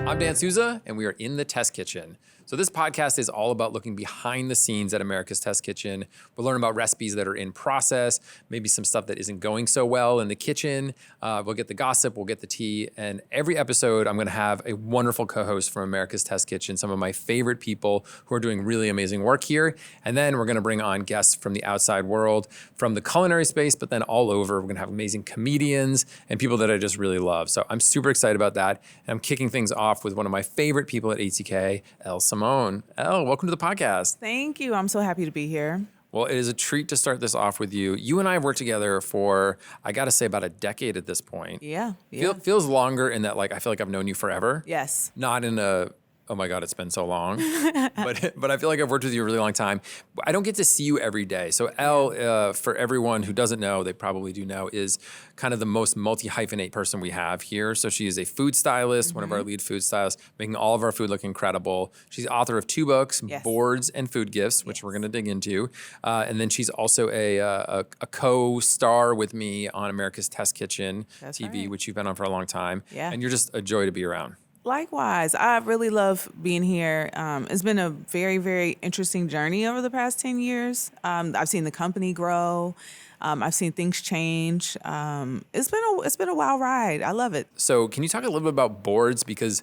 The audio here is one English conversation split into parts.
I'm Dan Souza, and we are in the test kitchen. So this podcast is all about looking behind the scenes at America's Test Kitchen. We'll learn about recipes that are in process, maybe some stuff that isn't going so well in the kitchen. We'll get the gossip, we'll get the tea, and every episode I'm gonna have a wonderful co-host from America's Test Kitchen, some of my favorite people who are doing really amazing work here. And then we're gonna bring on guests from the outside world, from the culinary space, but then all over. We're gonna have amazing comedians and people that I just really love. So I'm super excited about that. And I'm kicking things off with one of my favorite people at ATK, Elle Simone. Elle, welcome to the podcast. Thank you. I'm so happy to be here. Well, it is a treat to start this off with you. You and I have worked together for, I got to say, about a decade at this point. Yeah. Feels longer in that, like, I feel like I've known you forever. Yes. Not in a, oh my God, it's been so long. but I feel like I've worked with you a really long time. I don't get to see you every day. So Elle, for everyone who doesn't know, they probably do know, is kind of the most multi-hyphenate person we have here. So she is a food stylist, one of our lead food stylists, making all of our food look incredible. She's author of 2 books, Yes. Boards and Food Gifts, which we're going to dig into. And then she's also a co-star with me on America's Test Kitchen That's TV, right. which you've been on for a long time. Yeah. And you're just a joy to be around. Likewise. I really love being here. It's been a very, very interesting journey over the past 10 years. I've seen the company grow. I've seen things change. It's been a wild ride. I love it. So can you talk a little bit about boards? Because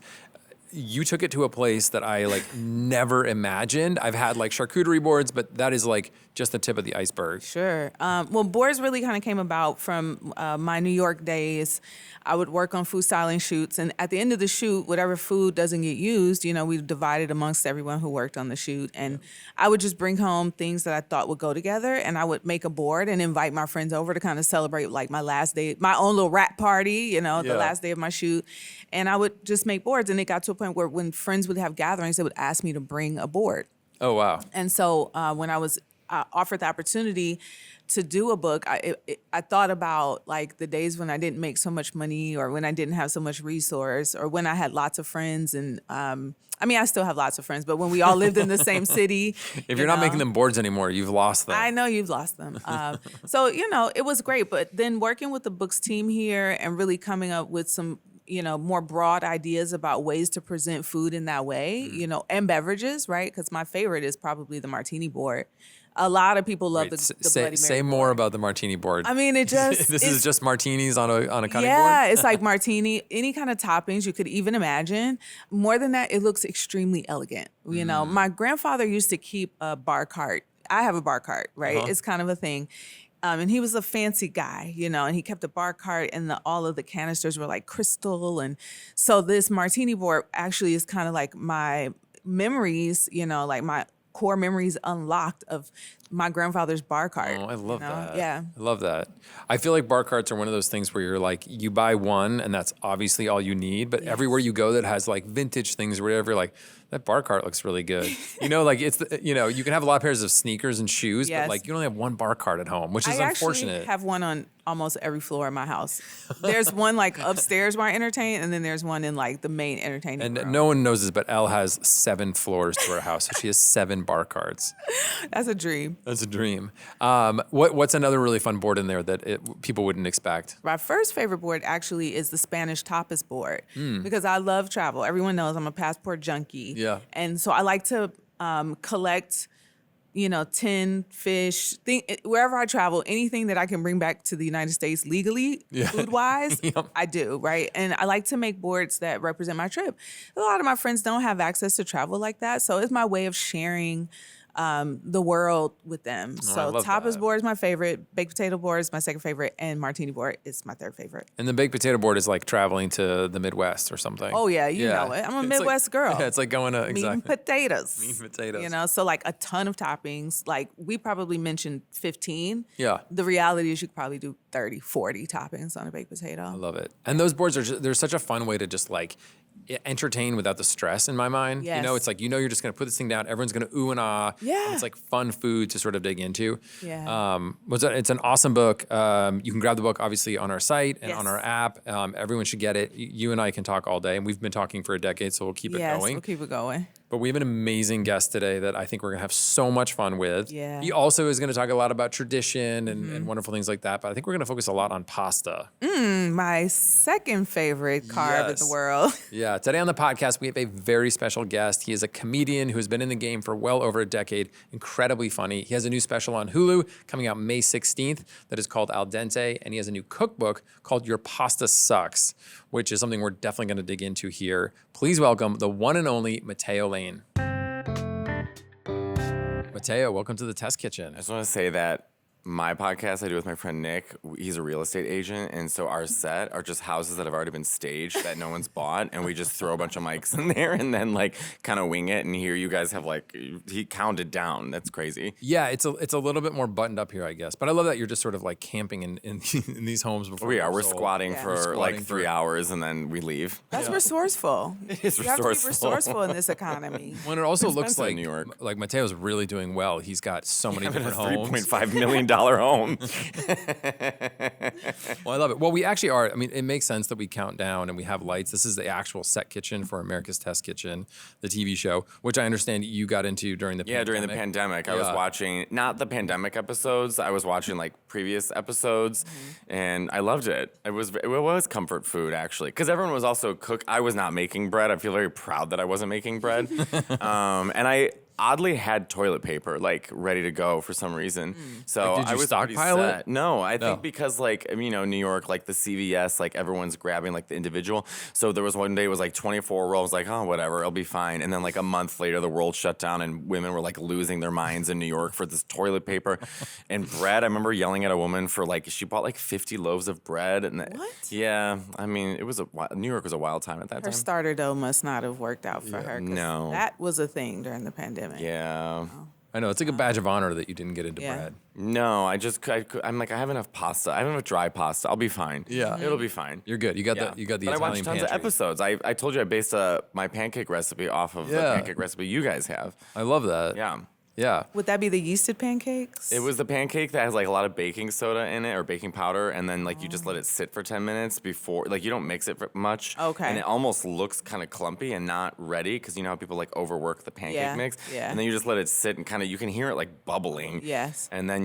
you took it to a place that I never imagined. I've had charcuterie boards, but that is just the tip of the iceberg. Sure. Well, boards really kind of came about from my New York days. I would work on food styling shoots, and at the end of the shoot, whatever food doesn't get used, we divided amongst everyone who worked on the shoot. And I would just bring home things that I thought would go together, and I would make a board and invite my friends over to kind of celebrate my last day, my own little wrap party, the last day of my shoot. And I would just make boards, and it got to a point where when friends would have gatherings, they would ask me to bring a board. Oh, wow. And so when I was offered the opportunity to do a book, I thought about the days when I didn't make so much money, or when I didn't have so much resource, or when I had lots of friends. And I still have lots of friends, but when we all lived in the same city. If you're not making them boards anymore, you've lost them. I know you've lost them. So, it was great. But then working with the books team here and really coming up with some more broad ideas about ways to present food in that way, and beverages, right? Because my favorite is probably the martini board. A lot of people love the Bloody Mary Say more about the martini board. it just... This is just martinis on a cutting board? Yeah, it's like martini, any kind of toppings you could even imagine. More than that, it looks extremely elegant. My grandfather used to keep a bar cart. I have a bar cart, right? Uh-huh. It's kind of a thing. And he was a fancy guy, and he kept a bar cart, and all of the canisters were crystal. And so this martini board actually is kind of like my memories, my core memories unlocked of my grandfather's bar cart. Oh, I love that. Yeah. I love that. I feel like bar carts are one of those things where you're you buy one and that's obviously all you need, but everywhere you go that has vintage things or whatever, you're that bar cart looks really good. It's, you can have a lot of pairs of sneakers and shoes, Yes. but you only have one bar cart at home, which is I unfortunate. actually have one on almost every floor in my house. There's one upstairs where I entertain, and then there's one in the main entertaining room. No one knows this, but Elle has 7 floors to her house, so she has 7 bar carts. That's a dream. That's a dream. What's another really fun board in there that people wouldn't expect? My first favorite board actually is the Spanish tapas board because I love travel. Everyone knows I'm a passport junkie. Yeah. And so I like to collect, tin, fish, wherever I travel, anything that I can bring back to the United States legally, food-wise, Yep. I do, right? And I like to make boards that represent my trip. A lot of my friends don't have access to travel like that, so it's my way of sharing the world with them. So tapas board is my favorite, baked potato board is my second favorite, and martini board is my third favorite. And the baked potato board is traveling to the Midwest or something. Oh yeah, you know it. I'm a Midwest girl. Yeah, it's going to Meat exactly. and potatoes. Meat and potatoes. So a ton of toppings. We probably mentioned 15. Yeah. The reality is you could probably do 30, 40 toppings on a baked potato. I love it. And those boards they're such a fun way to just entertain without the stress in my mind. Yes. It's you're just going to put this thing down. Everyone's going to ooh and ah. Yeah. It's fun food to sort of dig into. Yeah. It's an awesome book. You can grab the book obviously on our site and on our app. Everyone should get it. You and I can talk all day, and we've been talking for a decade, so we'll keep it going. We'll keep it going. But we have an amazing guest today that I think we're going to have so much fun with. Yeah. He also is going to talk a lot about tradition and wonderful things like that. But I think we're going to focus a lot on pasta. My second favorite carb in the world. Yeah. Today on the podcast, we have a very special guest. He is a comedian who has been in the game for well over a decade. Incredibly funny. He has a new special on Hulu coming out May 16th that is called Al Dente. And he has a new cookbook called Your Pasta Sucks, which is something we're definitely going to dig into here. Please welcome the one and only Matteo Lane. Matteo, welcome to the Test Kitchen. I just want to say that my podcast I do with my friend Nick, he's a real estate agent, and so our set are just houses that have already been staged that no one's bought, and we just throw a bunch of mics in there and then like kind of wing it. And here you guys have like he counted down. That's crazy. Yeah, it's a little bit more buttoned up here, I guess. But I love that you're just sort of like camping in these homes before. We are. they're We're sold. squatting Yeah. for We're squatting like for- 3 hours and then we leave. That's resourceful. It is You have to be resourceful. resourceful in this economy. When it also looks expensive in like New York. like Matteo's really doing well. He's got so many I'm in a different homes. $3.5 million home. Well, I love it. Well, we actually are. I mean, it makes sense that we count down and we have lights. This is the actual set kitchen for America's Test Kitchen, the TV show, which I understand you got into during the Yeah, pandemic. during the pandemic, I was Yeah. watching not the pandemic episodes. I was watching like previous episodes, and I loved it. It was comfort food actually, because everyone was also I was not making bread. I feel very proud that I wasn't making bread, and I oddly had toilet paper like ready to go for some reason. So Like, did you I was pretty stockpile it? set. No, I No. think because like New York, like the CVS, like everyone's grabbing like the individual. So there was one day it was like 24 rolls, like oh whatever, it'll be fine. And then like a month later, the world shut down and women were like losing their minds in New York for this toilet paper and bread. I remember yelling at a woman for like she bought like 50 loaves of bread. And What? Yeah, I mean New York was a wild time at that Her time. starter dough must not have worked out for her. 'Cause No. that was a thing during the pandemic. Yeah. I know. It's like a badge of honor that you didn't get into Yeah. bread. No, I'm like I have enough pasta. I have enough dry pasta. I'll be fine. Yeah. It'll be fine. You're good. You got Yeah. the But I Italian watched tons pantry. of episodes. I told you I based my pancake recipe off of the Yeah. pancake recipe you guys have. I love that. Yeah. Yeah. Would that be the yeasted pancakes? It was the pancake that has like a lot of baking soda in it or baking powder, and then like you just let it sit for 10 minutes before, like you don't mix it for much. Okay. And it almost looks kind of clumpy and not ready because you know how people like overwork the pancake Yeah, mix. yeah. And then you just let it sit and kind of you can hear it like bubbling. Yes. And then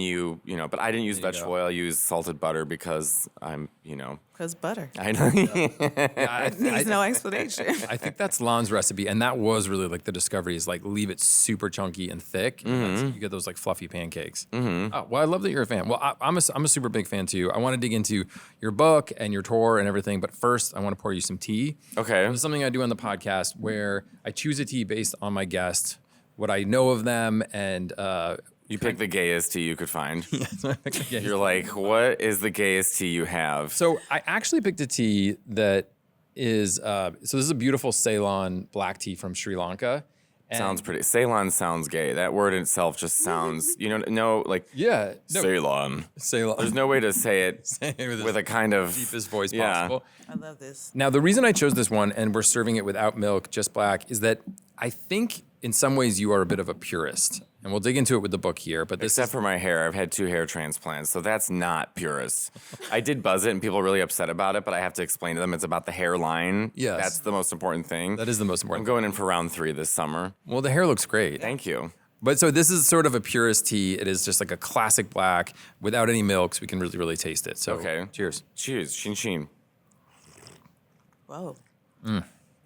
but I didn't use vegetable oil. I used salted butter because I'm. Because butter. I know. Needs no explanation. I think that's Lon's recipe, and that was really like the discovery is like leave it super chunky and thick. And that's- you get those like fluffy pancakes. Oh, well, I love that you're a fan. Well, I'm a super big fan too. I want to dig into your book and your tour and everything, but first I want to pour you some tea. Okay. This is something I do on the podcast where I choose a tea based on my guest, what I know of them, and You pick the gayest tea you could find. yeah. You're like, what is the gayest tea you have? So I actually picked a tea that is so this is a beautiful Ceylon black tea from Sri Lanka. And Sounds pretty. Ceylon sounds gay. That word in itself just sounds, like yeah, no, Ceylon. Ceylon. There's no way to say it with with a kind of deepest voice yeah. possible. I love this. Now, the reason I chose this one, and we're serving it without milk, just black, is that I think in some ways you are a bit of a purist. And we'll dig into it with the book here. But this Except is, for my hair, I've had 2 hair transplants, so that's not purist. I did buzz it, and people are really upset about it, but I have to explain to them it's about the hairline. Yes. That's the most important thing. that is the most I'm important. going in for round 3 this summer. Well, the hair looks great. Thank you. But so this is sort of a purist tea. It is just like a classic black without any milk, so we can really, really taste it. So Okay. cheers. Cheers. Shin shin. Whoa.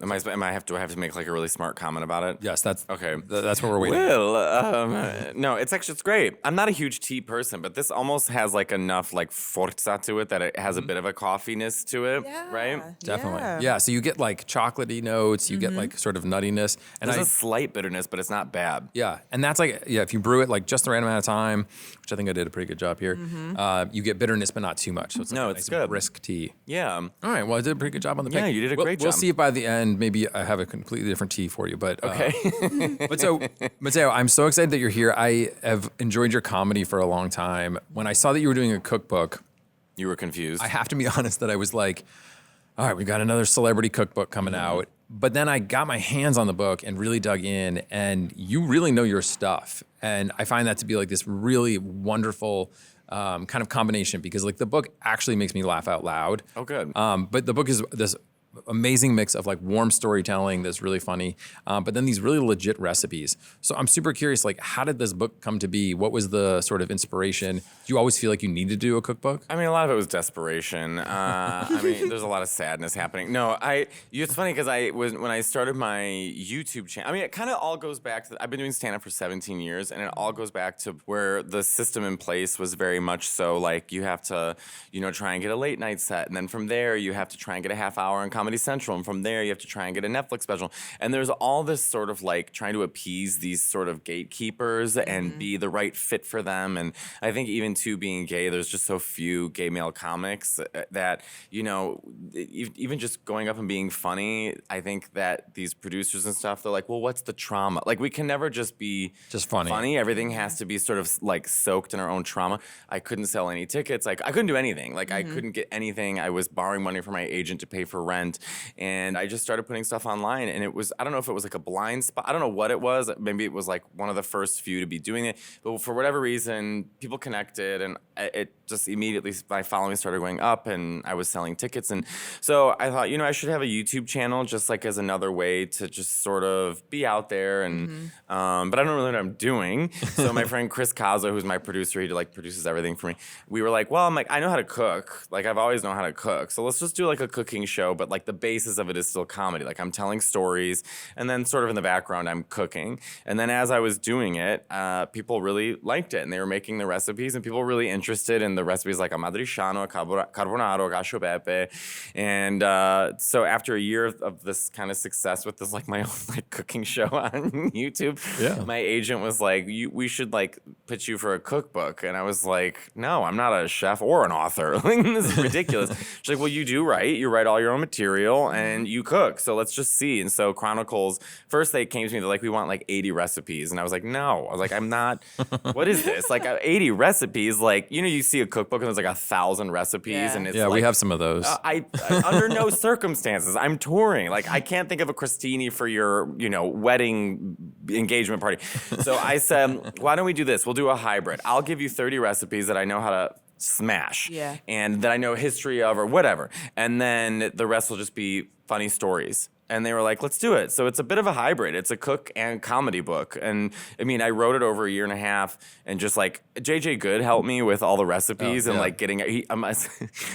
Do I have to make like a really smart comment about it? Yes, that's Okay. That's what we're waiting. Well, no, it's great. I'm not a huge tea person, but this almost has like enough like forza to it that it has a bit of a coffeeness to it, right? Definitely. Yeah. So you get like chocolatey notes, you get like sort of nuttiness. And There's a slight bitterness, but it's not bad. yeah. And that's like, yeah, if you brew it like just the right amount of time, which I think I did a pretty good job here, you get bitterness, but not too much. So it's like No, a it's nice good. brisk tea. Yeah. All right. Well, I did a pretty good job on the pick. Yeah, you did a great We'll job. see if by the end, maybe I have a completely different tea for you. But Okay. but so, Matteo, I'm so excited that you're here. I have enjoyed your comedy for a long time. When I saw that you were doing a cookbook, You were confused. I have to be honest that I was like, all right, we've got another celebrity cookbook coming out. But then I got my hands on the book and really dug in, and you really know your stuff. And I find that to be like this really wonderful kind of combination because like the book actually makes me laugh out loud. Oh, good. But the book is this amazing mix of like warm storytelling that's really funny, but then these really legit recipes. So I'm super curious, like, how did this book come to be? What was the sort of inspiration? Do you always feel like you need to do a cookbook? I mean, a lot of it was desperation. I mean, there's a lot of sadness happening. No, it's funny because when I started my YouTube channel, I mean, it kind of all goes back to, I've been doing stand-up for 17 years, and it all goes back to where the system in place was very much so like you have to, try and get a late night set, and then from there you have to try and get a half hour on Comedy Central, and from there you have to try and get a Netflix special. And there's all this sort of like trying to appease these sort of gatekeepers and be the right fit for them. And I think even too, being gay, there's just so few gay male comics that, even just going up and being funny, I think that these producers and stuff, they're like, well, what's the trauma? Like, we can never just be just funny. Everything has to be sort of like soaked in our own trauma. I couldn't sell any tickets. Like, I couldn't do anything. Like, I couldn't get anything. I was borrowing money from my agent to pay for rent. And I just started putting stuff online. And it was, I don't know if it was like a blind spot. I don't know what it was. Maybe it was like one of the first few to be doing it. But for whatever reason, people connected. And it just immediately, my following started going up. And I was selling tickets. And so I thought, I should have a YouTube channel just like as another way to just sort of be out there. And but I don't really know what I'm doing. So my friend Chris Caso, who's my producer, he like produces everything for me. We were like, well, I'm like, I know how to cook. Like, I've always known how to cook. So let's just do like a cooking show, but like the basis of it is still comedy. Like, I'm telling stories, and then sort of in the background, I'm cooking. And then as I was doing it, people really liked it, and they were making the recipes, and people were really interested in the recipes like a matriciano, a carbonaro, cacio pepe. And so after a year of this kind of success with this, like my own like cooking show on YouTube, my agent was like, we should like pitch you for a cookbook. And I was like, no, I'm not a chef or an author. Like, this is ridiculous. She's like, well, you do write. You write all your own material and you cook. So let's just see. And so Chronicles, first they came to me, they're like, we want like 80 recipes. And I was like, no. I was like, I'm not, what is this? Like 80 recipes? Like, you see a cookbook and there's like 1,000 recipes. And it's like, we have some of those. I under no circumstances. I'm touring. Like, I can't think of a Christini for your, wedding engagement party. So I said, why don't we do this? We'll do a hybrid. I'll give you 30 recipes that I know how to smash and that I know history of or whatever. And then the rest will just be funny stories. And they were like, let's do it. So it's a bit of a hybrid. It's a cook and comedy book. And I mean, I wrote it over a year and a half, and just like JJ Good helped me with all the recipes and like getting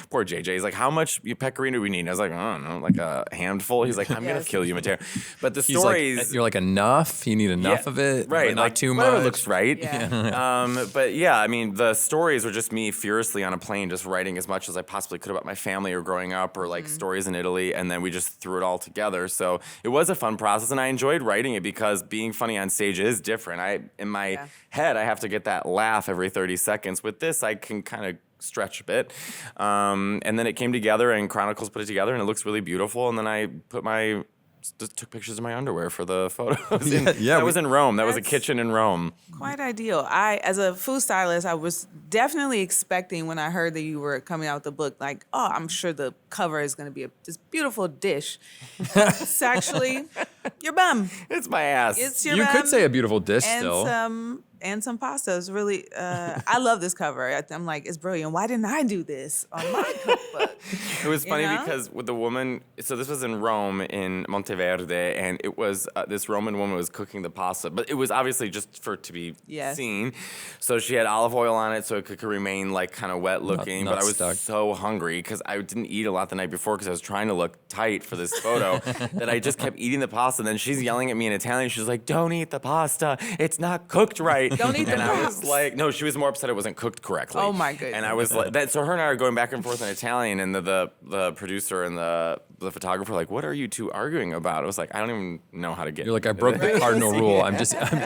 poor JJ. He's like, how much pecorino do we need? And I was like, I don't know, like a handful. He's like, I'm going to kill you, Matteo. But the stories. Like, you're like, enough? You need enough of it? Right. But not like, too much. Whatever looks right. Yeah. But yeah, I mean, the stories were just me furiously on a plane, just writing as much as I possibly could about my family or growing up or like stories in Italy. And then we just threw it all together. So it was a fun process, and I enjoyed writing it because being funny on stage is different. In my head, I have to get that laugh every 30 seconds. With this, I can kind of stretch a bit. And then it came together, and Chronicles put it together, and it looks really beautiful. And then I just took pictures of my underwear for the photos. That was in Rome. That was a kitchen in Rome. Quite ideal. As a food stylist, I was definitely expecting when I heard that you were coming out with the book, like, oh, I'm sure the cover is going to be this beautiful dish. It's actually your bum. It's my ass. It's your You bum could say a beautiful dish and still. some pasta. It's really, I love this cover. I'm like, it's brilliant. Why didn't I do this on my cookbook? It was funny because with the woman, so this was in Rome, in Monteverde, and it was, this Roman woman was cooking the pasta, but it was obviously just for it to be seen. So she had olive oil on it so it could remain like kind of wet looking, but I was so hungry because I didn't eat a lot the night before because I was trying to look tight for this photo that I just kept eating the pasta. And then she's yelling at me in Italian. She's like, don't eat the pasta. It's not cooked right. Don't eat the I was like, no, she was more upset it wasn't cooked correctly. Oh my goodness. And I was like, so her and I are going back and forth in Italian, and the producer and the photographer were like, what are you two arguing about? I was like, I don't even know how to get. You're like, I broke the cardinal rule. I'm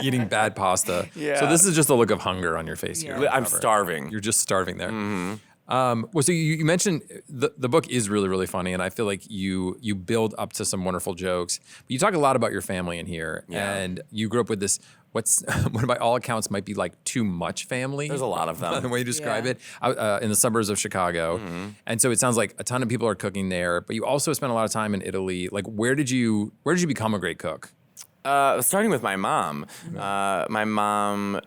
eating bad pasta. Yeah. So this is just a look of hunger on your face here. I'm starving. You're just starving there. Well, so you mentioned the book is really, really funny, and I feel like you build up to some wonderful jokes. But you talk a lot about your family in here, and you grew up with this, what by all accounts might be like too much family. There's a lot of them. The way you describe it, in the suburbs of Chicago. And so it sounds like a ton of people are cooking there, but you also spent a lot of time in Italy. Like, where did you become a great cook? Starting with my mom. My mom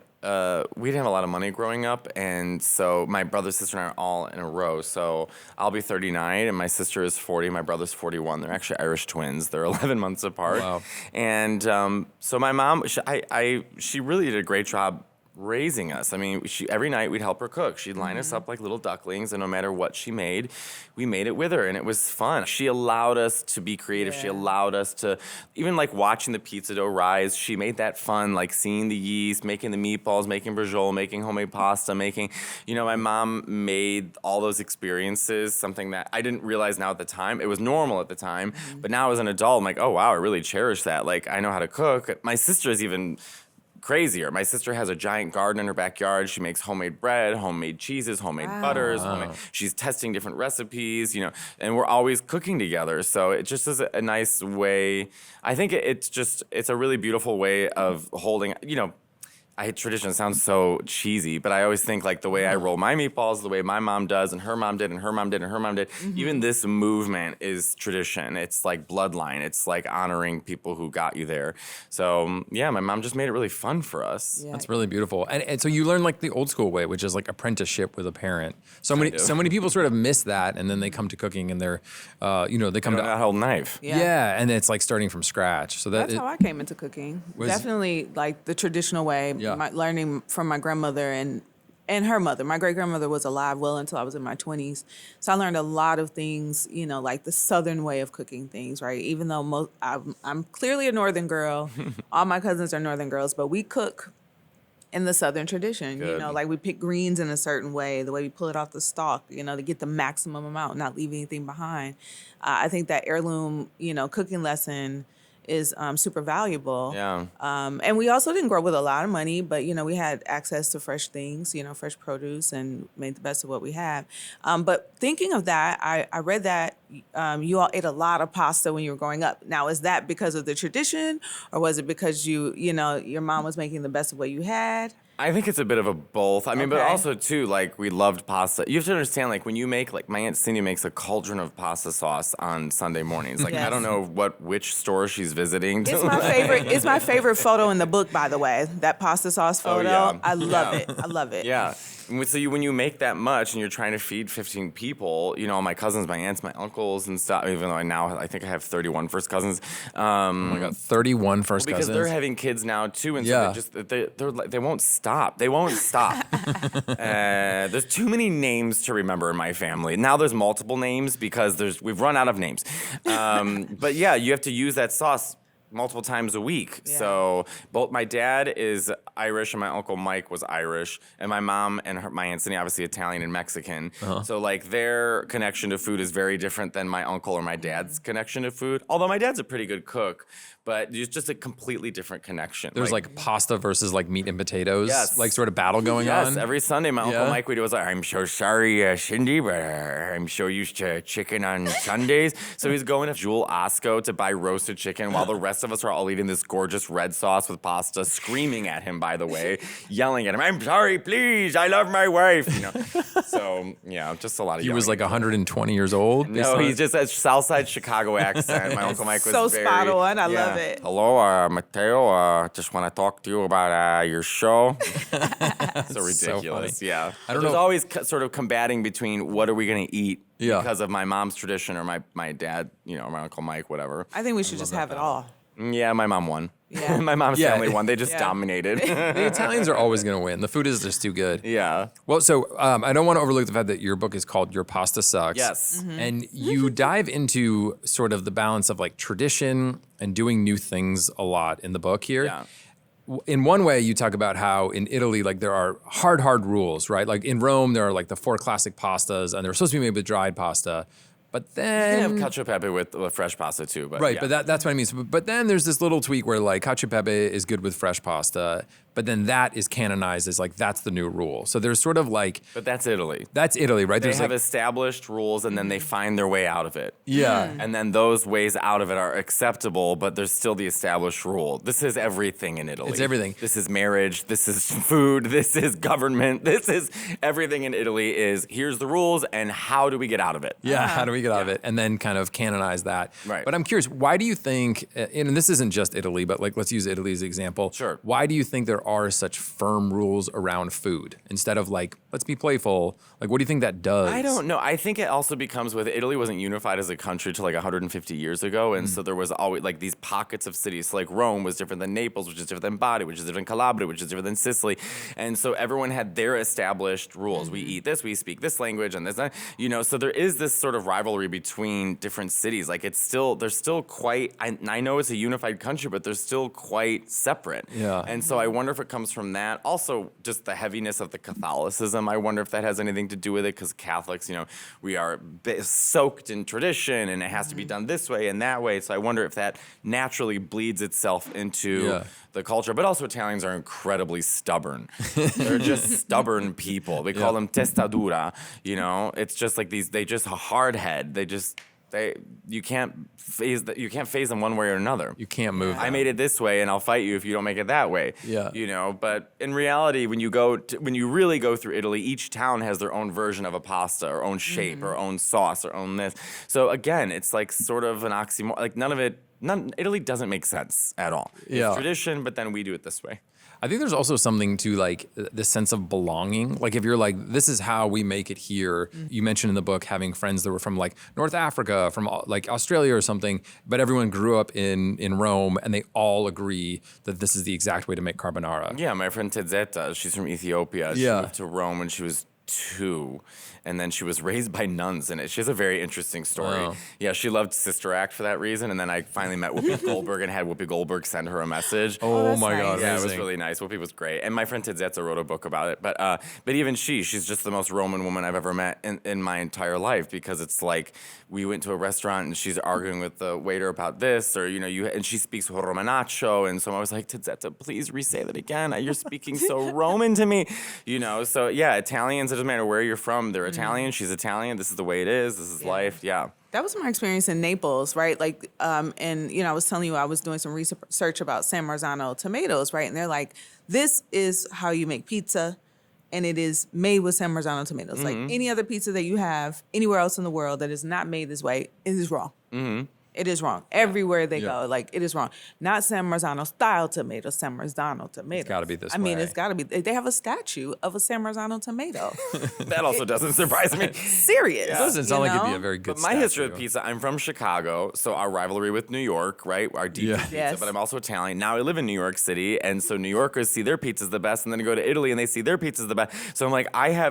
we didn't have a lot of money growing up, and so my brother, sister, and I are all in a row. So I'll be 39, and my sister is 40. My brother's 41. They're actually Irish twins. They're 11 months apart. Wow. And so my mom, she really did a great job raising us. I mean, every night we'd help her cook. She'd line us up like little ducklings, and no matter what she made, we made it with her, and it was fun. She allowed us to be creative. She allowed us to, even like watching the pizza dough rise, she made that fun, like seeing the yeast, making the meatballs, making braciole, making homemade pasta, my mom made all those experiences something that I didn't realize now at the time. It was normal at the time, but now as an adult, I'm like, oh wow, I really cherish that. Like, I know how to cook. My sister is even crazier. My sister has a giant garden in her backyard. She makes homemade bread, homemade cheeses, homemade butters. She's testing different recipes, and we're always cooking together. So it just is a nice way. I think it's a really beautiful way of holding, tradition sounds so cheesy, but I always think like the way I roll my meatballs, the way my mom does, and her mom did, and her mom did, and her mom did. Even this movement is tradition. It's like bloodline. It's like honoring people who got you there. So yeah, my mom just made it really fun for us. Yeah. That's really beautiful. And so you learn like the old school way, which is like apprenticeship with a parent. So many people sort of miss that, and then they come to cooking and they're, they come to that whole knife. Yeah, and it's like starting from scratch. So That's how I came into cooking. Definitely like the traditional way. Yeah. Learning from my grandmother and her mother. My great-grandmother was alive well until I was in my 20s. So I learned a lot of things, like the Southern way of cooking things, right? Even though I'm clearly a Northern girl. All my cousins are Northern girls, but we cook in the Southern tradition. Good. Like we pick greens in a certain way, the way we pull it off the stalk, to get the maximum amount, not leave anything behind. I think that heirloom, cooking lesson is super valuable. Yeah. And we also didn't grow up with a lot of money, but, we had access to fresh things, fresh produce, and made the best of what we had. But thinking of that, I read that you all ate a lot of pasta when you were growing up. Now, is that because of the tradition, or was it because your mom was making the best of what you had? I think it's a bit of a both. I mean, but Okay. also too, like we loved pasta. You have to understand, like when you make, like my Aunt Cindy makes a cauldron of pasta sauce on Sunday mornings. Like Yes. I don't know which store she's visiting. It's my favorite. It's my favorite photo in the book, by the way. That pasta sauce photo. yeah. I love it. I love it. Yeah. And so when you make that much and you're trying to feed 15 people, all my cousins, my aunts, my uncles and stuff, even though I think I have 31 first cousins. oh my God, 31 first Because cousins. they're having kids now too, and Yeah. so they won't stop. They won't stop. There's too many names to remember in my family. Now there's multiple names because we've run out of names. But yeah, you have to use that sauce multiple times a week. Yeah. So both my dad is Irish and my uncle Mike was Irish, and my mom and my Aunt Cindy obviously Italian and Mexican. So like their connection to food is very different than my uncle or my dad's connection to food. Although my dad's a pretty good cook, but it's just a completely different connection. There's like pasta versus like meat and potatoes, Yes. like sort of battle going on. Yes, every Sunday my Uncle Yeah. Mike would do was like, I'm so sorry, Cindy, but I'm so used to chicken on Sundays. So he's going to Jewel Osco to buy roasted chicken while the rest of us are all eating this gorgeous red sauce with pasta, screaming at him, by the way, yelling at him, I'm sorry, please, I love my wife. So, yeah, just a lot of He yelling. was like 120 years old. No, he's just a Southside Chicago accent. My Uncle Mike was So very... spot on. I love it. Hello, Matteo. Just want to talk to you about your show. So ridiculous. funny. Yeah. I don't There's know. always sort of combating between what are we going to eat Yeah. because of my mom's tradition or my dad, my Uncle Mike, whatever. I think we should just have it all. Yeah, my mom won. Yeah. My mom's Yeah. family won. They just Yeah. dominated. The Italians are always going to win. The food is just too good. Yeah. Well, so I don't want to overlook the fact that your book is called Your Pasta Sucks. Yes. And you dive into sort of the balance of like tradition and doing new things a lot in the book here. Yeah. In one way, you talk about how in Italy, like there are hard rules, right? Like in Rome, there are like the 4 classic pastas, and they're supposed to be made with dried pasta. But You then can have cacio e pepe with fresh pasta too, but right, yeah. but that's what I mean. So, but then there's this little tweak where like cacio e pepe is good with fresh pasta, but then that is canonized as like that's the new rule. So there's sort of like But that's Italy. that's Italy, right? They There's have like established rules and then they find their way out of it. yeah. And then those ways out of it are acceptable, but there's still the established rule. This is everything in Italy. It's everything. This is marriage. This is food. This is government. This is everything in Italy is here's the rules and how do we get out of it? Yeah, how do we get out of it? And then kind of canonize that. Right. But I'm curious, why do you think, and this isn't just Italy, but like let's use Italy as an example. Sure. Why do you think there there are such firm rules around food instead of like, let's be playful? Like, what do you think that does? I don't know. I think it also becomes with Italy wasn't unified as a country till like 150 years ago. And so there was always like these pockets of cities. So like Rome was different than Naples, which is different than Bari, which is different than Calabria, which is different than Sicily. And so everyone had their established rules. We eat this, we speak this language, and this, so there is this sort of rivalry between different cities. Like there's still quite, I know it's a unified country, but they're still quite separate. Yeah. And so I wonder if it comes from that. Also, just the heaviness of the Catholicism. I wonder if that has anything to do with it, because Catholics, we are soaked in tradition, and it has to be done this way and that way. So I wonder if that naturally bleeds itself into the culture. But also Italians are incredibly stubborn. They're just stubborn people. We call them testa dura. It's just like they just hard head. You can't phase them one way or another. You can't move. I made it this way, and I'll fight you if you don't make it that way. Yeah. But in reality, when you really go through Italy, each town has their own version of a pasta, or own shape, or own sauce, or own this. So again, it's like sort of an oxymoron. Like Italy doesn't make sense at all. Yeah. It's tradition, but then we do it this way. I think there's also something to like the sense of belonging. Like if you're like, this is how we make it here. You mentioned in the book having friends that were from like North Africa, from like Australia or something, but everyone grew up in Rome and they all agree that this is the exact way to make carbonara. Yeah, my friend Tedzeta, she's from Ethiopia. She moved to Rome when she was 2, and then she was raised by nuns in it. She has a very interesting story. Wow. Yeah, she loved Sister Act for that reason, and then I finally met Whoopi Goldberg and had Whoopi Goldberg send her a message. Oh my nice. God, Yeah, it was amazing. really nice. Whoopi was great. And my friend Tedzeta wrote a book about it. But even she's just the most Roman woman I've ever met in my entire life, because it's like we went to a restaurant and she's arguing with the waiter about this, or, and she speaks Romanaccio. And so I was like, Tedzeta, please re-say that again. You're speaking so Roman to me. So yeah, Italians, it doesn't matter where you're from. They're Italian. She's Italian. This is the way it is. This is life. Yeah. That was my experience in Naples, right? Like, and I was telling you I was doing some research about San Marzano tomatoes, right? And they're like, this is how you make pizza, and it is made with San Marzano tomatoes. Like any other pizza that you have anywhere else in the world that is not made this way, it is wrong. It is wrong. Everywhere they go, like, it is wrong. Not San Marzano style tomato, San Marzano tomato. It's got to be this I mean, way. it's got to be. They have a statue of a San Marzano tomato. That also doesn't surprise me. Serious. It doesn't sound like it'd be a very good But my history statue. with pizza, I'm from Chicago, so our rivalry with New York, right? Our deep dish pizza, Yes. but I'm also Italian. Now I live in New York City, and so New Yorkers see their pizza's the best, and then go to Italy and they see their pizza's the best. So I'm like,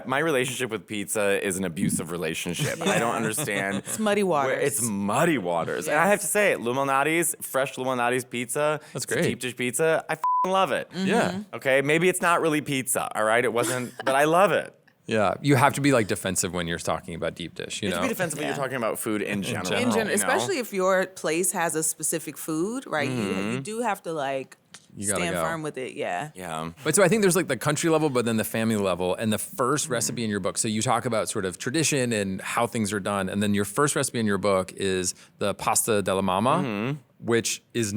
my relationship with pizza is an abusive relationship. I don't understand. It's muddy waters. It's muddy waters. And I have to say, Luminati's, fresh Luminati's pizza. That's it's a great. deep dish pizza. I love it. Yeah. Okay, maybe it's not really pizza, all right? It wasn't, but I love it. Yeah. You have to be like defensive when you're talking about deep dish, You have to be defensive when you're talking about food in general. in general, you know? especially if your place has a specific food, right? You do have to like You gotta stand go. firm with it. Yeah. Yeah. But so I think there's like the country level, but then the family level, and the first recipe in your book. So you talk about sort of tradition and how things are done, and then your first recipe in your book is the pasta della mamma, which is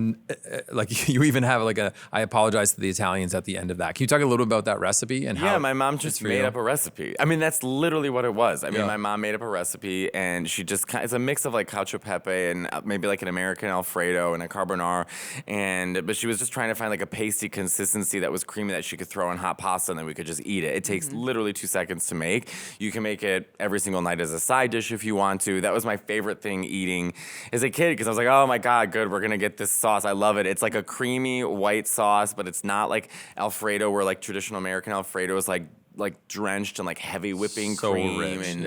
like you even have like I apologize to the Italians at the end of that. Can you talk a little bit about that recipe and how? Yeah, my mom it's just for made you? up a recipe. I mean, that's literally what it was. I mean, Yeah. my mom made up a recipe, and she just it's a mix of like cacio e pepe and maybe like an American Alfredo and a carbonara, but she was just trying to find like a pasty consistency that was creamy that she could throw in hot pasta, and then we could just eat it. It takes literally 2 seconds to make. You can make it every single night as a side dish if you want to. That was my favorite thing eating as a kid, because I was like, oh my God, good, we're gonna get this sauce. I love it. It's like a creamy white sauce, but it's not like Alfredo, where like traditional American Alfredo is like drenched in like heavy whipping So cream rich, and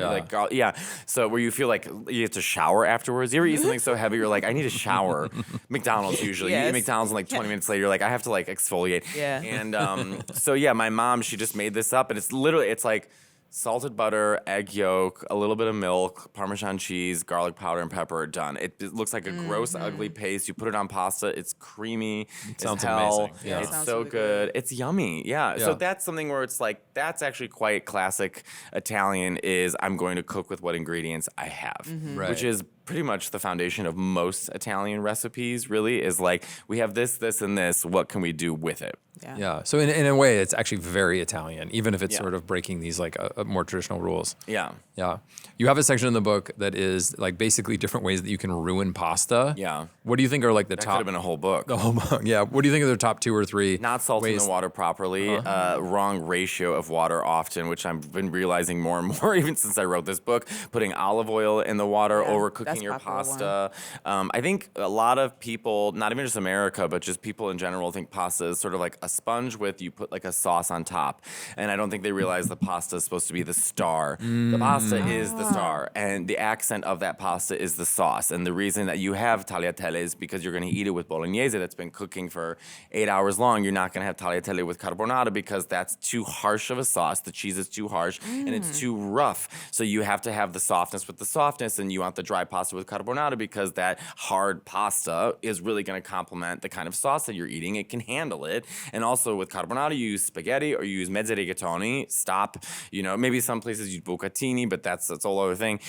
yeah. So where you feel like you have to shower afterwards. You ever eat something so heavy you're like, I need a shower. McDonald's usually. You Yes. eat McDonald's and like 20 minutes later you're like, I have to like exfoliate. Yeah. And so yeah, my mom, she just made this up, and it's like salted butter, egg yolk, a little bit of milk, Parmesan cheese, garlic powder, and pepper. Done. It looks like a gross, ugly paste. You put it on pasta. It's creamy. It sounds hell. amazing. Yeah. It's Sounds so really good. It's yummy. Yeah. So Yeah. that's something where it's like, that's actually quite classic Italian, is I'm going to cook with what ingredients I have, Right. which is pretty much the foundation of most Italian recipes, really, is like, we have this, this, and this. What can we do with it? Yeah. So in a way, it's actually very Italian, even if it's Yeah. sort of breaking these like more traditional rules. Yeah. Yeah. You have a section in the book that is like basically different ways that you can ruin pasta. Yeah. What do you think are like the That could top? have been a whole book. The whole book. Yeah. What do you think are the top 2 or 3? Not salting ways? the water properly, wrong ratio of water often, which I've been realizing more and more even since I wrote this book. Putting olive oil in the water, Yeah, overcooking that's your popular pasta. I think a lot of people, not even just America, but just people in general, think pasta is sort of like a sponge with you put like a sauce on top. And I don't think they realize the pasta is supposed to be the star. The pasta is the star, and the accent of that pasta is the sauce. And the reason that you have tagliatelle is because you're going to eat it with bolognese that's been cooking for 8 hours long. You're not going to have tagliatelle with carbonara because that's too harsh of a sauce. The cheese is too harsh and it's too rough. So you have to have the softness with the softness, and you want the dry pasta with carbonara because that hard pasta is really going to complement the kind of sauce that you're eating. It can handle it. And also with carbonara, you use spaghetti or you use mezze rigatoni. Stop. Maybe some places use bucatini, but that's a whole other thing.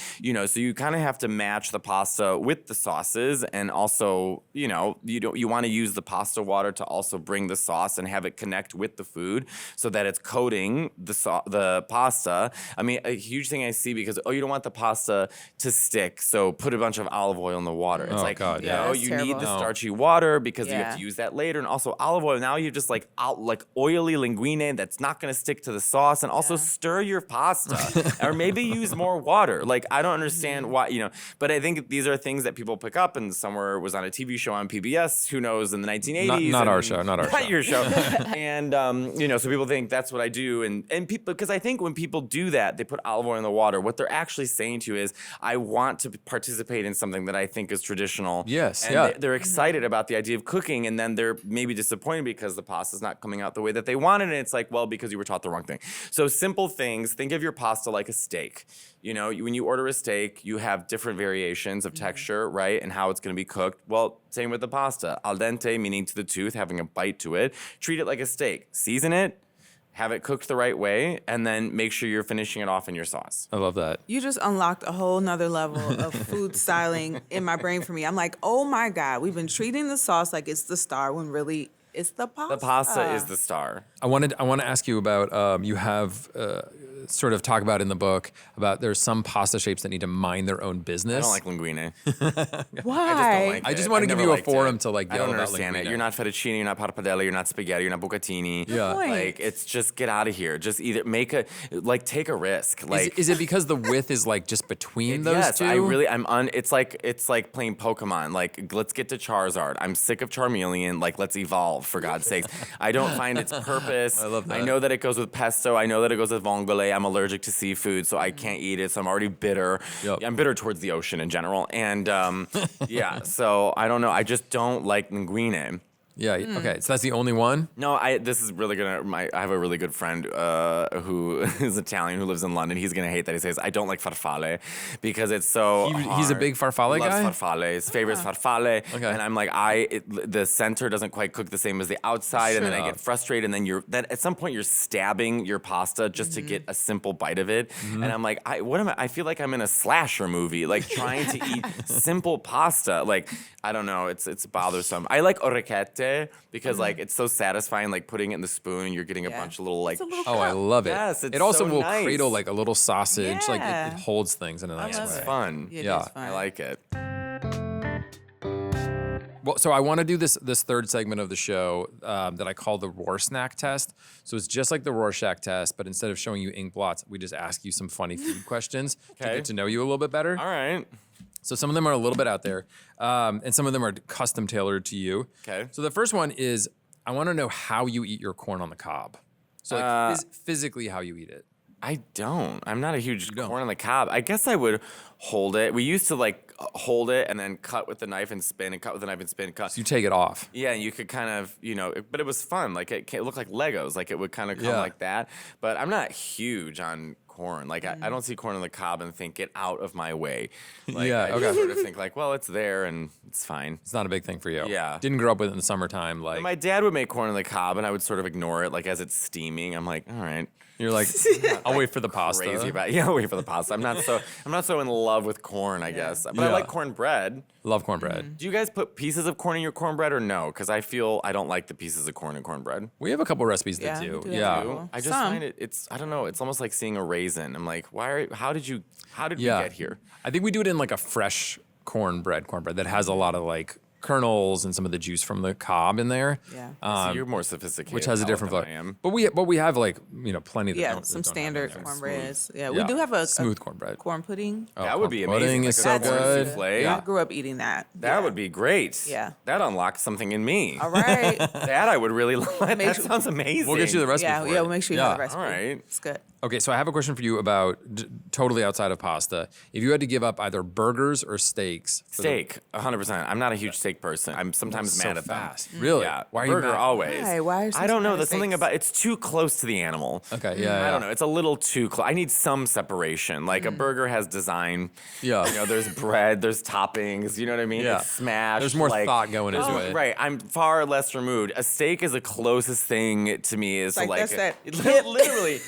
So you kind of have to match the pasta with the sauces, and also, you want to use the pasta water to also bring the sauce and have it connect with the food so that it's coating the pasta. I mean, a huge thing I see because you don't want the pasta to stick, so put a bunch of olive oil in the water. It's like, God, yeah. That's you terrible. need the starchy water because you have Yeah. to use that later, and also olive oil. Now you just like oily linguine that's not going to stick to the sauce, and also stir your pasta or maybe use more water. Like, I don't understand why, but I think these are things that people pick up, and somewhere was on a TV show on PBS, who knows, in the 1980s. Not our show, not our show. Your show. And, so people think that's what I do. And people, because I think when people do that, they put olive oil in the water, what they're actually saying to you is, I want to participate in something that I think is traditional. Yes, and yeah. They're excited about the idea of cooking, and then they're maybe disappointed because the pasta's not coming out the way that they wanted. And it's like, well, because you were taught the wrong thing. So simple things, think of your pasta like a steak. When you order a steak, you have different variations of texture, right? And how it's going to be cooked. Well, same with the pasta. Al dente, meaning to the tooth, having a bite to it. Treat it like a steak. Season it, have it cooked the right way, and then make sure you're finishing it off in your sauce. I love that. You just unlocked a whole nother level of food styling in my brain for me. I'm like, oh my God, we've been treating the sauce like it's the star when really it's the pasta. The pasta is the star. I want to ask you about you have sort of talk about in the book about there's some pasta shapes that need to mind their own business. I don't like linguine. Why? I just want to give you a forum to like I yell don't about understand linguine. it. You're not fettuccine, you're not pappardelle, you're not spaghetti, you're not bucatini. Yeah. point. Like, it's just get out of here. Just either take a risk. Like, Is it because the width is like just between those yes, two? it's like playing Pokemon. Like, let's get to Charizard. I'm sick of Charmeleon. Like, let's evolve, for God's sakes. I don't find its purpose. I love that. I know that it goes with pesto. I know that it goes with vongole. I'm allergic to seafood, so I can't eat it. So I'm already bitter. Yep. I'm bitter towards the ocean in general. And yeah, so I don't know. I just don't like linguine. Yeah. Okay. So that's the only one. No, this is really I have a really good friend who is Italian who lives in London. He's gonna hate that he says I don't like farfalle because it's so. He's a hard. Big farfalle Loves guy? farfalle. His favorite is farfalle. Okay. And I'm like, the center doesn't quite cook the same as the outside, and then I get frustrated. And then at some point you're stabbing your pasta just to get a simple bite of it. And I'm like, I feel like I'm in a slasher movie, like trying to eat simple pasta. Like, I don't know, it's bothersome. I like orecchiette because like it's so satisfying, like putting it in the spoon and you're getting a bunch of little like. Oh, I love it. Yes, it's it also so will nice. cradle like a little sausage. Like Yeah. it holds things in a nice love way. It's fun. It Yeah. is fun. I like it. Well, so I want to do this third segment of the show that I call the Ror-Snack Test. So it's just like the Rorschach test, but instead of showing you ink blots, we just ask you some funny food questions to Okay. get to know you a little bit better. All right. So some of them are a little bit out there, and some of them are custom tailored to you. Okay. So the first one is I want to know how you eat your corn on the cob. So like physically how you eat it. I don't. I'm not a huge corn on the cob. I guess I would hold it. We used to like hold it and then cut with the knife and spin and cut with the knife and spin and cut. So you take it off. Yeah, and you could kind of, but it was fun. Like it looked like Legos. Like it would kind of come Yeah. like that. But I'm not huge on corn corn. Like I don't see corn on the cob and think, get out of my way. Like, Yeah, I okay. just sort of think like, well, it's there and it's fine. It's not a big thing for you. Yeah. Didn't grow up with it in the summertime. Like My dad would make corn on the cob, and I would sort of ignore it, like as it's steaming. I'm like, all right. you're like, I'll wait for the pasta. Crazy about I'll wait for the pasta. I'm not so in love with corn, I guess. But I Yeah. like cornbread. Love cornbread. Do you guys put pieces of corn in your cornbread or no? Because I feel I don't like the pieces of corn in cornbread. We have a couple recipes Yeah, that do. we do have Yeah. a couple. I just Some. find it's I don't know, it's almost like seeing a raisin. I'm like, how did we Yeah. get here? I think we do it in like a fresh cornbread that has a lot of like kernels and some of the juice from the cob in there. Yeah. So you're more sophisticated. Which has a palate different than flavor. I am. But we have like, plenty that Yeah, don't, some that don't have it standard in there. cornbreads. Yeah, Yeah. we do have a Smooth cornbread. corn pudding. Oh, That would be corn pudding amazing. is Like so a corn good. souffle. Yeah. I grew up eating that. That would be great. Yeah. That unlocks something in me. All right. That I would really like. That sure- sounds amazing. We'll get you the recipe yeah, for yeah. it. We'll make sure you have the recipe. All right. It's good. Okay, so I have a question for you about totally outside of pasta. If you had to give up either burgers or steaks. for the- Steak, 100%. I'm not a huge steak person. I'm sometimes so mad at fast. them. Really? Yeah. Why are you Burger mad? always. Why are you so I don't know. mad at There's something steaks? about it's too close to the animal. Okay, yeah. I don't know. It's a little too close. I need some separation. Like a burger has design. Yeah. You know, there's bread, there's toppings. You know what I mean? Yeah. It's smashed. There's more like, thought going into it. Right. I'm far less removed. A steak is the closest thing to me is like, like that's that literally.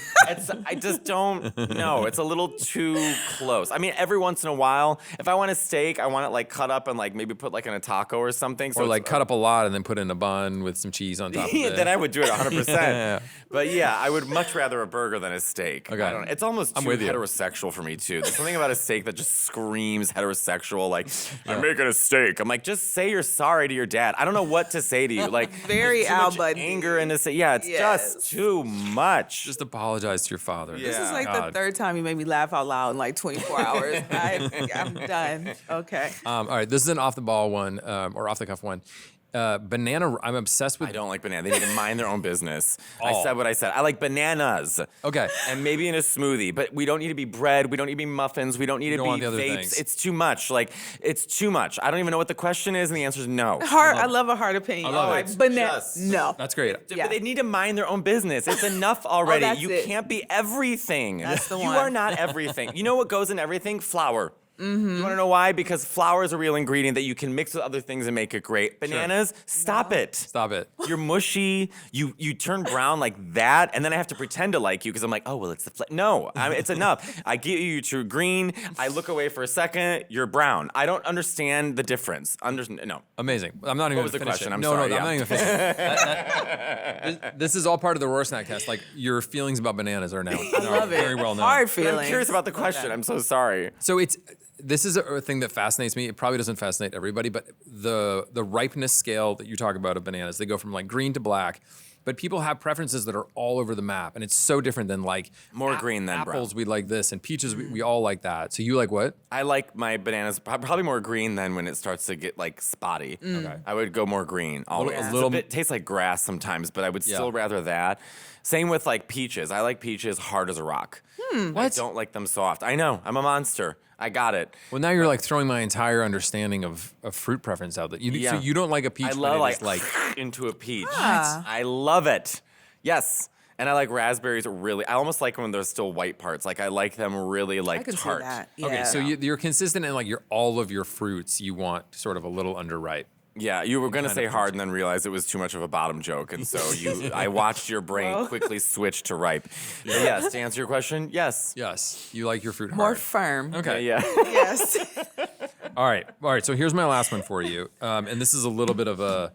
I just don't know. It's a little too close. I mean, every once in a while, if I want a steak, I want it like cut up and like maybe put like in a taco or something. So Or it's- like cut up a lot and then put it in a bun with some cheese on top of yeah, it. then I would do it 100%. Yeah. But yeah, I would much rather a burger than a steak. Okay. I don't know. It's almost I'm too with you. heterosexual for me too. There's something about a steak that just screams heterosexual. Like, I'm making a steak. I'm like, just say you're sorry to your dad. I don't know what to say to you. Like, Very there's too Al much Bundy. anger in this. Yeah, it's Yes. just too much. Just apologize to your father. Yeah. This is like the God. third time you made me laugh out loud in like 24 hours. I'm done. Okay. All right, this is an off the ball one or off the cuff one. Banana. I'm obsessed with. I don't like banana. They need to mind their own business. I Oh. said what I said. I like bananas. Okay. And maybe in a smoothie, but we don't need to be bread. We don't need to be muffins. We don't need to don't be want the other vapes. things. It's too much. Like, it's too much. I don't even know what the question is, and the answer is no. I love a hard opinion. I love like, it. But no. That's great. Yeah. But they need to mind their own business. It's enough already. that's You it. can't be everything. That's the You one. are not everything. You know what goes in everything? Flour. Mm-hmm. You want to know why? Because flour is a real ingredient that you can mix with other things and make it great. Bananas, stop it. Stop it. You're mushy. You turn brown like that, and then I have to pretend to like you because I'm like, oh well, it's the no. It's enough. I get you to green. I look away for a second. You're brown. I don't understand the difference. No. Amazing. I'm not even was the gonna finish question? it. I'm no, sorry, no, yeah. I'm not even finishing. This is all part of the Ror-Snack Test. Like your feelings about bananas are now Love it. very well known. Hard But feelings. I'm curious about the question. I'm so sorry. So this is a thing that fascinates me. It probably doesn't fascinate everybody, but the ripeness scale that you talk about of bananas, they go from like green to black. But people have preferences that are all over the map, and it's so different than like More green than brown. apples. We like this, and peaches. We all like that. So you like what? I like my bananas probably more green than when it starts to get like spotty. Okay. I would go more green. Always. a It's little- bit tastes like grass sometimes, but I would Yeah. still rather that. Same with like peaches. I like peaches hard as a rock. I What? don't like them soft. I know. I'm a monster. I got it. Well, now you're like throwing my entire understanding of fruit preference out. So Yeah. you don't like a peach. I but love it is like into a peach. I love it. Yes. And I like raspberries really. I almost like when there's still white parts. Like I like them really like I can tart. see that. Yeah. Okay, so you're consistent in like all of your fruits. You want sort of a little underripe. Yeah, you were gonna kind say of hard and then realized it was too much of a bottom joke, and so I watched your brain quickly switch to ripe. But yes, to answer your question, yes. Yes, you like your fruit More hard. firm. Okay. Yeah. Yes. All right. So here's my last one for you, and this is a little bit of a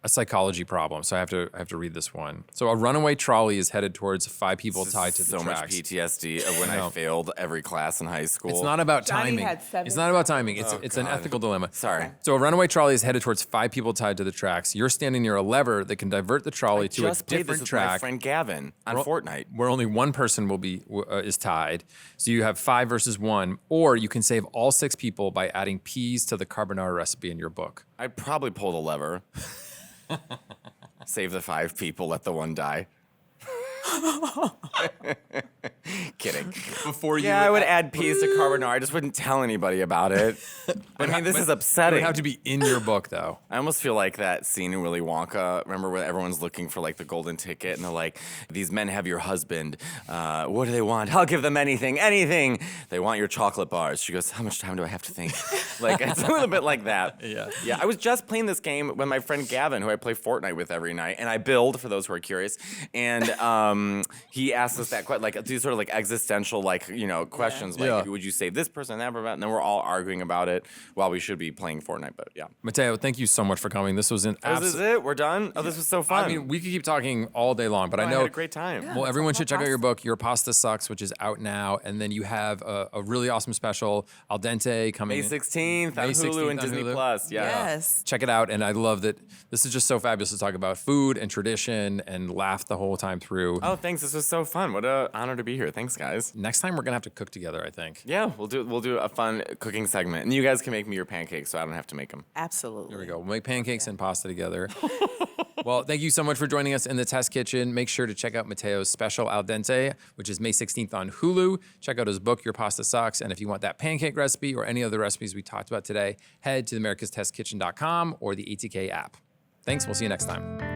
psychology problem. So I have to read this one. So a runaway trolley is headed towards 5 people tied to the so tracks. much PTSD of when I failed every class in high school. It's not about Johnny timing. had 7 It's not about timing. It's an God. ethical dilemma. Sorry. So a runaway trolley is headed towards 5 people tied to the tracks. You're standing near a lever that can divert the trolley to a Just played this different with my track friend Gavin on Fortnite. where only one person will be is tied. So you have 5 versus 1, or you can save all 6 people by adding peas to the carbonara recipe in your book. I'd probably pull the lever. Save the 5 people, let the one die. Kidding. Before you, Yeah, I would add peas to carbonara. I just wouldn't tell anybody about it. I mean, this is It upsetting. would have to be in your book, though. I almost feel like that scene in Willy Wonka. Remember when everyone's looking for like the golden ticket, and they're like, "These men have your husband. What do they want? I'll give them anything, anything. They want your chocolate bars." She goes, "How much time do I have to think?" Like it's a little bit like that. Yeah. I was just playing this game with my friend Gavin, who I play Fortnite with every night, and I build for those who are curious. And he asked us that like these sort of like existential questions like Yeah. would you save this person, that person, and then we're all arguing about it while we should be playing Fortnite. But yeah. Matteo, thank you so much for coming. This was an This is it? We're done? Oh, this was so fun. I mean, we could keep talking all day long, but I I know had a great time. Well, everyone should check out your book, Your Pasta Sucks, which is out now, and then you have a really awesome special, Al Dente, coming May 16th on May Hulu 16th and on Disney Hulu. Plus. Yeah. Yes. Check it out, and I love that this is just so fabulous to talk about food and tradition and laugh the whole time through. Oh, thanks. This was so fun. What an honor to be here. Thanks, guys. Next time we're gonna have to cook together, I think. Yeah, we'll do a fun cooking segment, and you guys can make me your pancakes, so I don't have to make them. Absolutely. There we go. We'll make pancakes and pasta together. Well, thank you so much for joining us in the test kitchen. Make sure to check out Matteo's special Al Dente, which is May 16th on Hulu. Check out his book, Your Pasta Sucks. And if you want that pancake recipe or any other recipes we talked about today, head to americastestkitchen.com or the ATK app. Thanks. We'll see you next time.